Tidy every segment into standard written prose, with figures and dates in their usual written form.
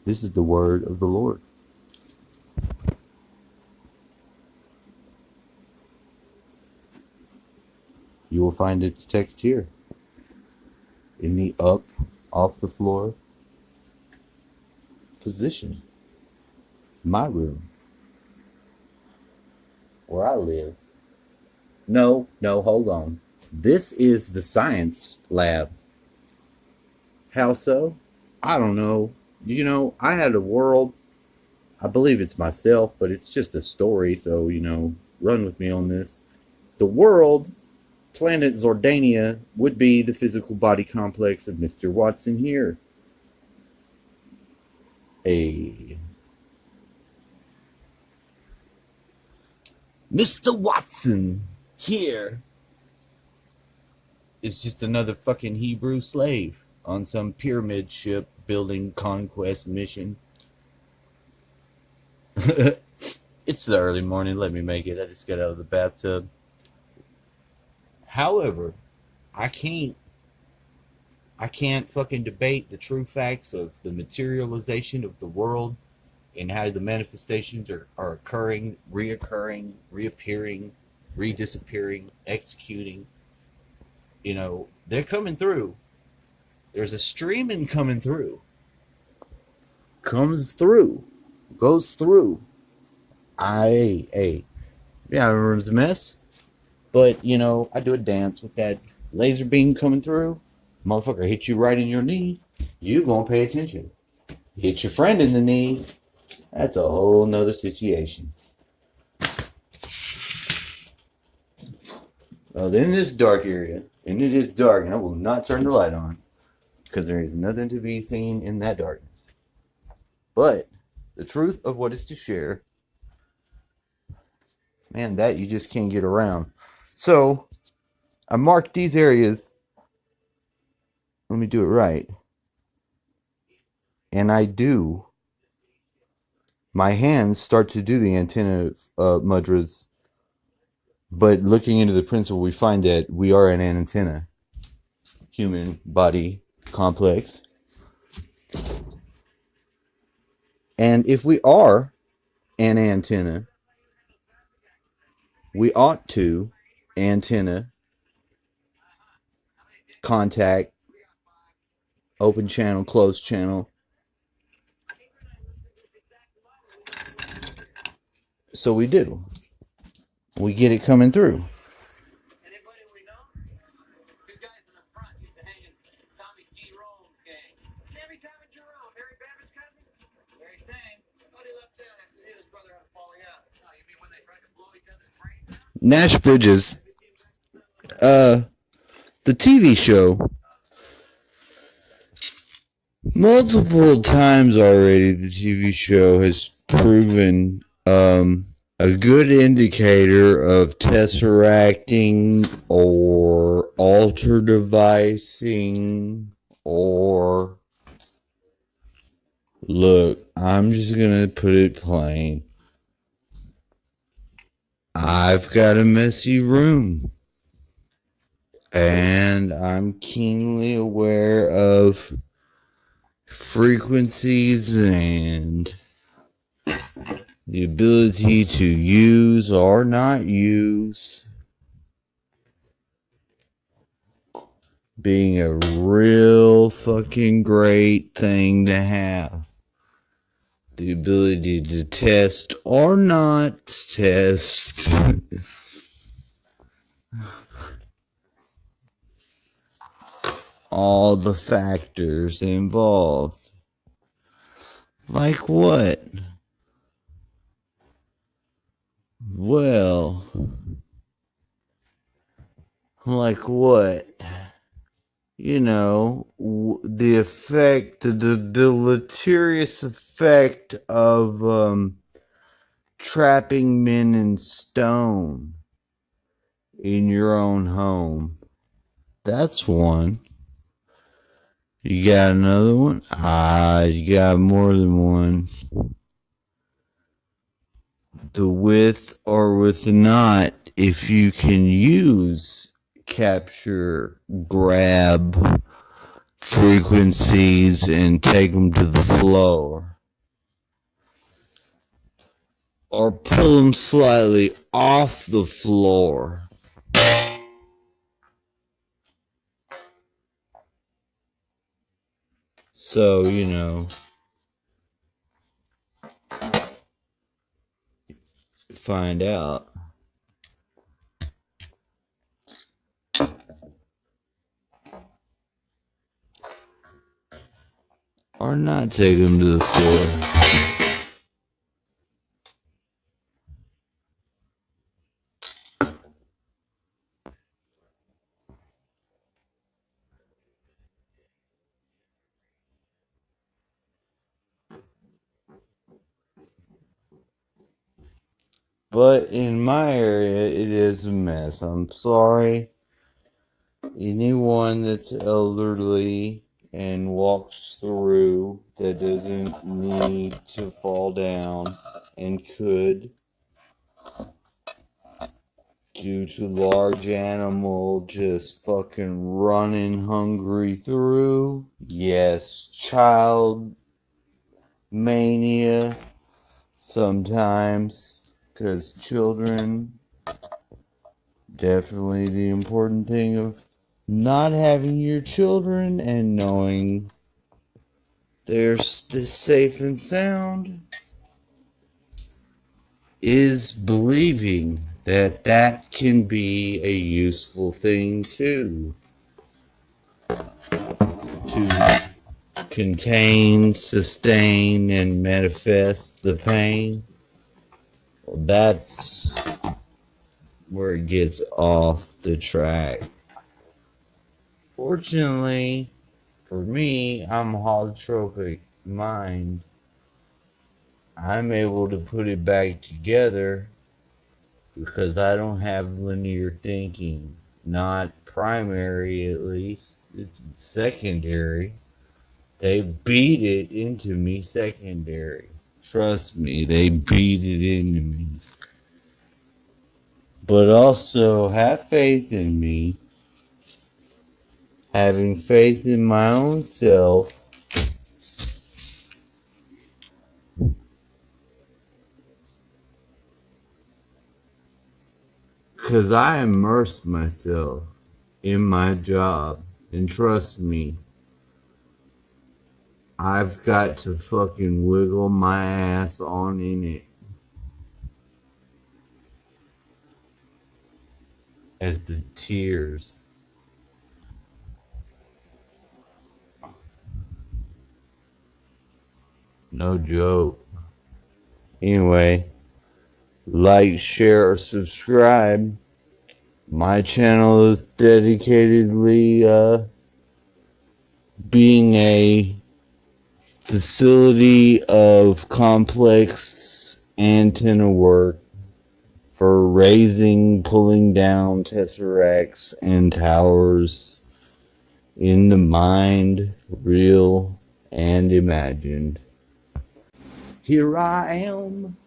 This is the word of the Lord. You will find its text here in the up off the floor position. My room. Where I live. No, hold on. This is the science lab. How so? I don't know. You know, I had a world. I believe it's myself, but it's just a story, so, run with me on this. The world, planet Zordania, would be the physical body complex of Mr. Watson here. Mr. Watson here is just another fucking Hebrew slave on some pyramid ship building conquest mission. It's the early morning. Let me make it. I just got out of the bathtub. However, I can't fucking debate the true facts of the materialization of the world and how the manifestations are occurring, reoccurring, reappearing, redisappearing, executing. They're coming through. There's a streaming coming through. Comes through. Goes through. Yeah, my room's a mess. But, I do a dance with that laser beam coming through. Motherfucker hit you right in your knee. You gonna pay attention. Hit your friend in the knee. That's a whole nother situation. Well, then this dark area. And it is dark, and I will not turn the light on. Because there is nothing to be seen in that darkness. But the truth of what is to share, man, that you just can't get around. So, I marked these areas. Let me do it right. And I do. My hands start to do the antenna mudras. But looking into the principle, we find that we are an antenna. Human body complex. And if we are an antenna, we ought to antenna, contact, open channel, closed channel. So we do. We get it coming through. Nash Bridges, the TV show, multiple times already the TV show has proven a good indicator of tesseracting or alter devicing or, look, I'm just going to put it plain. I've got a messy room, and I'm keenly aware of frequencies and the ability to use or not use being a real fucking great thing to have. The ability to test or not test. All the factors involved. Like what? Well, like what? The effect, the deleterious effect of trapping men in stone in your own home. That's one. You got another one? You got more than one. The with or with not, if you can use, capture, grab frequencies and take them to the floor. or pull them slightly off the floor. So, find out. Or not take them to the floor. But in my area, it is a mess. I'm sorry. Anyone that's elderly and walks through that doesn't need to fall down and could, due to large animal just fucking running hungry through. Yes, child mania sometimes, because children, definitely the important thing of not having your children and knowing they're safe and sound is believing that that can be a useful thing too, to contain, sustain, and manifest the pain. Well, that's where it gets off the track. Fortunately for me, I'm a holotropic mind. I'm able to put it back together because I don't have linear thinking. Not primary, at least. It's secondary. They beat it into me secondary. Trust me, they beat it into me. But also have faith in me. Having faith in my own self. Because I immerse myself in my job. And trust me, I've got to fucking wiggle my ass on in it. At the tears. No joke. Anyway, like, share, or subscribe. My channel is dedicatedly being a facility of complex antenna work for raising, pulling down tesseracts and towers in the mind, real and imagined. Here I am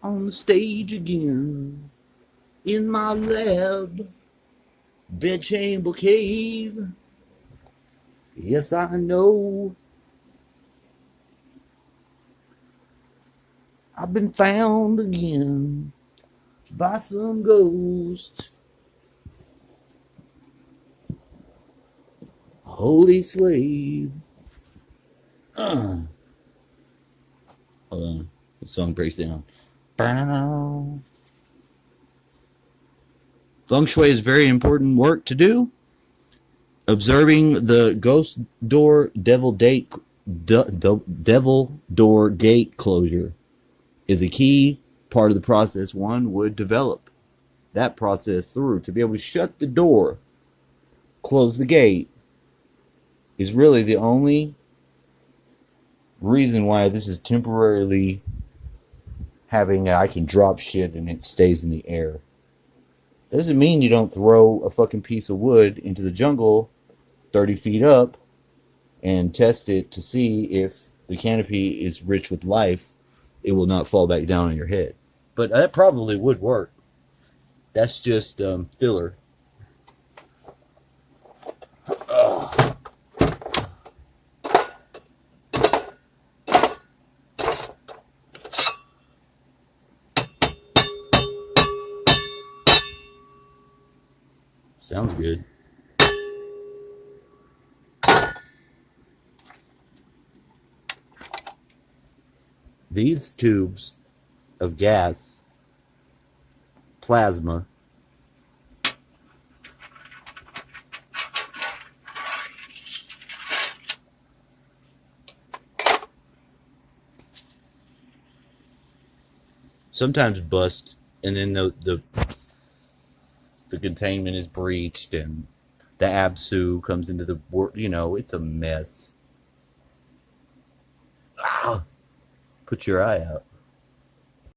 on the stage again in my lab, bedchamber cave. Yes, I know I've been found again by some ghost. Holy slave. Hold on. The song breaks down. Feng Shui is very important work to do. Observing the ghost door devil door gate closure is a key part of the process one would develop that process through. To be able to shut the door, close the gate, is really the only reason why this is temporarily having I can drop shit and it stays in the air. Doesn't mean you don't throw a fucking piece of wood into the jungle 30 feet up and test it to see if the canopy is rich with life. It will not fall back down on your head. But that probably would work. That's just filler. Sounds good. These tubes of gas, plasma, sometimes bust, and then the containment is breached, and the ABSU comes into the work. It's a mess. Ah, put your eye out.